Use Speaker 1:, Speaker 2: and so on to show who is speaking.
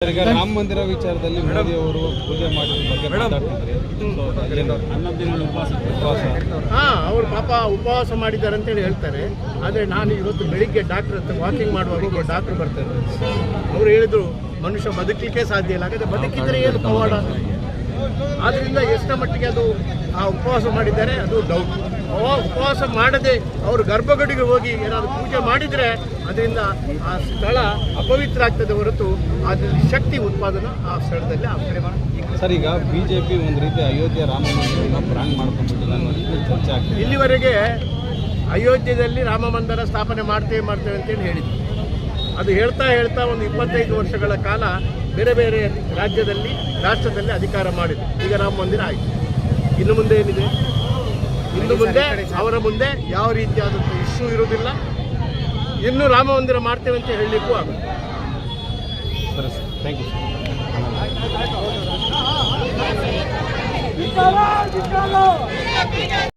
Speaker 1: ಈಗ ರಾಮ ಮಂದಿರ ವಿಚಾರದಲ್ಲಿ ಮೋದಿ ಅವರು ಪೂಜೆ ಮಾಡಿದ ಬಗ್ಗೆ ಮಾತಾಡ್ತಿದ್ರಿ. 11 ದಿನಗಳ ಉಪವಾಸ.
Speaker 2: ಅವರು ಪಾಪ ಉಪವಾಸ ಮಾಡಿದ್ದಾರೆ ಅಂತೇಳಿ ಹೇಳ್ತಾರೆ. ಆದರೆ ನಾನು ಇವತ್ತು ಬೆಳಿಗ್ಗೆ ಡಾಕ್ಟರ್ ಹತ್ರ ವಾಕಿಂಗ್ ಮಾಡುವಾಗ ಡಾಕ್ಟರ್ ಬರ್ತಾರೆ. ಅವರು ಹೇಳಿದ್ರು ಮನುಷ್ಯ ಬದುಕಲಿಕ್ಕೆ ಸಾಧ್ಯ ಇಲ್ಲ, ಹಾಗಾದ್ರೆ ಬದುಕಿದ್ರೆ ಏನು ಪವಾಡ. ಆದ್ದರಿಂದ ಎಷ್ಟರ ಮಟ್ಟಿಗೆ ಅದು ಆ ಉಪವಾಸ ಮಾಡಿದ್ದಾರೆ ಅದು ಡೌಟ್. ಉಪವಾಸ ಮಾಡದೆ ಅವರು ಗರ್ಭಗುಡಿಗೆ ಹೋಗಿ ಏನಾದರೂ ಪೂಜೆ ಮಾಡಿದರೆ ಅದರಿಂದ ಆ ಸ್ಥಳ ಅಪವಿತ್ರ ಆಗ್ತದೆ ಹೊರತು ಅದರಲ್ಲಿ ಶಕ್ತಿ ಉತ್ಪಾದನೆ ಆ ಸ್ಥಳದಲ್ಲಿ ಆಗ್ತದೆ.
Speaker 1: ಸರ್, ಈಗ ಬಿಜೆಪಿ ಒಂದು ರೀತಿ ಅಯೋಧ್ಯೆ ರಾಮ ಮಂದಿರವನ್ನು ಪ್ರಾಂಗ್ ಮಾಡ್ಕೊಂಡ್ಬಿಟ್ಟಿಲ್ಲ ಅನ್ನೋ ರೀತಿ ಚರ್ಚೆ ಆಗ್ತದೆ.
Speaker 2: ಇಲ್ಲಿವರೆಗೆ ಅಯೋಧ್ಯೆಯಲ್ಲಿ ರಾಮ ಮಂದಿರ ಸ್ಥಾಪನೆ ಮಾಡ್ತೇವೆ ಅಂತೇಳಿ ಹೇಳಿದ್ರು. ಅದು ಹೇಳ್ತಾ ಒಂದು 25 ವರ್ಷಗಳ ಕಾಲ ಬೇರೆ ಬೇರೆ ರಾಜ್ಯದಲ್ಲಿ ರಾಷ್ಟ್ರದಲ್ಲಿ ಅಧಿಕಾರ ಮಾಡಿದೆ. ಈಗ ರಾಮ ಮಂದಿರ ಆಯಿತು. ಇನ್ನು ಮುಂದೆ ಏನಿದೆ? ಇನ್ನು ಮುಂದೆ ಅವರ ಮುಂದೆ ಯಾವ ರೀತಿಯಾದಂಥ ಇಶ್ಯೂ ಇರುವುದಿಲ್ಲ. ಇನ್ನು ರಾಮ ಮಂದಿರ ಮಾಡ್ತೇವೆ ಅಂತ ಹೇಳಲಿಕ್ಕೂ ಆಗುತ್ತೆ.
Speaker 1: ಸರಿ ಸರ್, ಥ್ಯಾಂಕ್ ಯು ಸರ್.